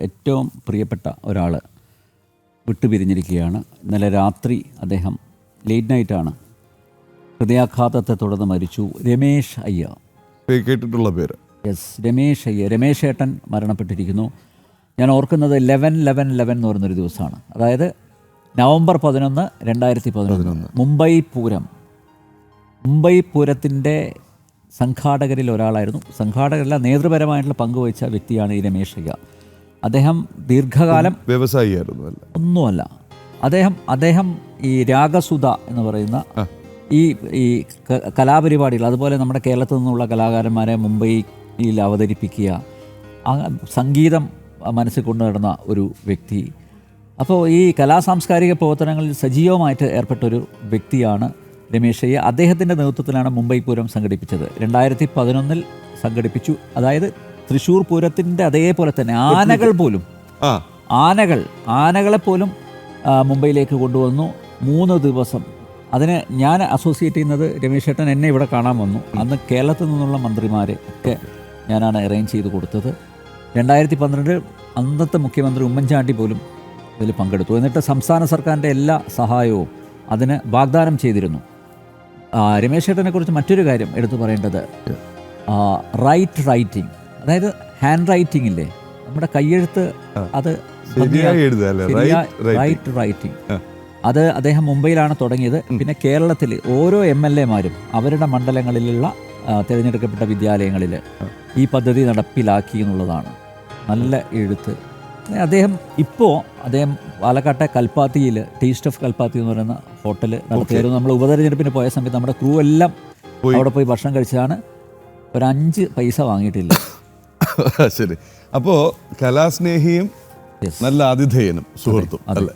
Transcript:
ഏറ്റവും പ്രിയപ്പെട്ട ഒരാൾ വിട്ടുപിരിഞ്ഞിരിക്കുകയാണ്. ഇന്നലെ രാത്രി അദ്ദേഹം ലേറ്റ് നൈറ്റാണ് ഹൃദയാഘാതത്തെ തുടർന്ന് മരിച്ചു. രമേശ് അയ്യർ, കേട്ടിട്ടുള്ള പേര്. യെസ്, രമേശ് അയ്യർ. രമേശ് ഏട്ടൻ മരണപ്പെട്ടിരിക്കുന്നു. ഞാൻ ഓർക്കുന്നത് 11/11/11 എന്ന് പറയുന്നൊരു ദിവസമാണ്. അതായത് നവംബർ 11, 2011 മുംബൈ പൂരം. മുംബൈ പൂരത്തിൻ്റെ സംഘാടകരിൽ ഒരാളായിരുന്നു. സംഘാടകരില്ല, നേതൃപരമായിട്ടുള്ള പങ്കുവഹിച്ച വ്യക്തിയാണ് ഈ രമേശ് അയ്യർ. അദ്ദേഹം ദീർഘകാലം വ്യവസായിയായിരുന്നു, ഒന്നുമല്ല. അദ്ദേഹം ഈ രാഗസുധ എന്ന് പറയുന്ന ഈ കലാപരിപാടികൾ, അതുപോലെ നമ്മുടെ കേരളത്തിൽ നിന്നുള്ള കലാകാരന്മാരെ മുംബൈയിൽ അവതരിപ്പിക്കുക, സംഗീതം മനസ്സിൽ കൊണ്ടു നടന്ന ഒരു വ്യക്തി. അപ്പോൾ ഈ കലാസാംസ്കാരിക പ്രവർത്തനങ്ങളിൽ സജീവമായിട്ട് ഏർപ്പെട്ടൊരു വ്യക്തിയാണ് രമേശ് അയ്യർ. അദ്ദേഹത്തിൻ്റെ നേതൃത്വത്തിലാണ് മുംബൈ പൂരം സംഘടിപ്പിച്ചത്. 2011 സംഘടിപ്പിച്ചു. അതായത് തൃശ്ശൂർ പൂരത്തിൻ്റെ അതേപോലെ തന്നെ ആനകളെ പോലും മുംബൈയിലേക്ക് കൊണ്ടുവന്നു. 3 ദിവസം. അതിന് ഞാൻ അസോസിയേറ്റ് ചെയ്യുന്നത് രമേശ് ഏട്ടൻ എന്നെ ഇവിടെ കാണാൻ വന്നു. അന്ന് കേരളത്തിൽ നിന്നുള്ള മന്ത്രിമാരെ ഒക്കെ ഞാനാണ് അറേഞ്ച് ചെയ്ത് കൊടുത്തത്. 2012 അന്നത്തെ മുഖ്യമന്ത്രി ഉമ്മൻചാണ്ടി പോലും ഇതിൽ പങ്കെടുത്തു. എന്നിട്ട് സംസ്ഥാന സർക്കാരിൻ്റെ എല്ലാ സഹായവും അതിന് വാഗ്ദാനം ചെയ്തിരുന്നു. രമേശ് ഏട്ടനെ കുറിച്ച് മറ്റൊരു കാര്യം എടുത്തു പറയേണ്ടത്, റൈറ്റിംഗ്, അതായത് ഹാൻഡ് റൈറ്റിംഗ് ഇല്ലേ, നമ്മുടെ കയ്യെഴുത്ത്, അത് റൈറ്റിംഗ്, അത് അദ്ദേഹം മുംബൈയിലാണ് തുടങ്ങിയത്. പിന്നെ കേരളത്തിൽ ഓരോ MLA-മാരും അവരുടെ മണ്ഡലങ്ങളിലുള്ള തിരഞ്ഞെടുക്കപ്പെട്ട വിദ്യാലയങ്ങളിൽ ഈ പദ്ധതി നടപ്പിലാക്കി എന്നുള്ളതാണ്. നല്ല എഴുത്ത്. അദ്ദേഹം പാലക്കാട്ടെ കൽപ്പാത്തിയിൽ ടേസ്റ്റ് ഓഫ് കൽപ്പാത്തി എന്ന് പറയുന്ന ഹോട്ടൽ നടത്തിയായിരുന്നു. നമ്മൾ ഉപതെരഞ്ഞെടുപ്പിന് പോയ സമയത്ത് നമ്മുടെ ക്രൂ എല്ലാം അവിടെ പോയി ഭക്ഷണം കഴിച്ചതാണ്. ഒരു 5 പൈസ വാങ്ങിയിട്ടില്ല. ശരി. അപ്പോൾ കലാസ്നേഹിയും നല്ല ആതിഥേയനും സുഹൃത്തും അല്ലേ?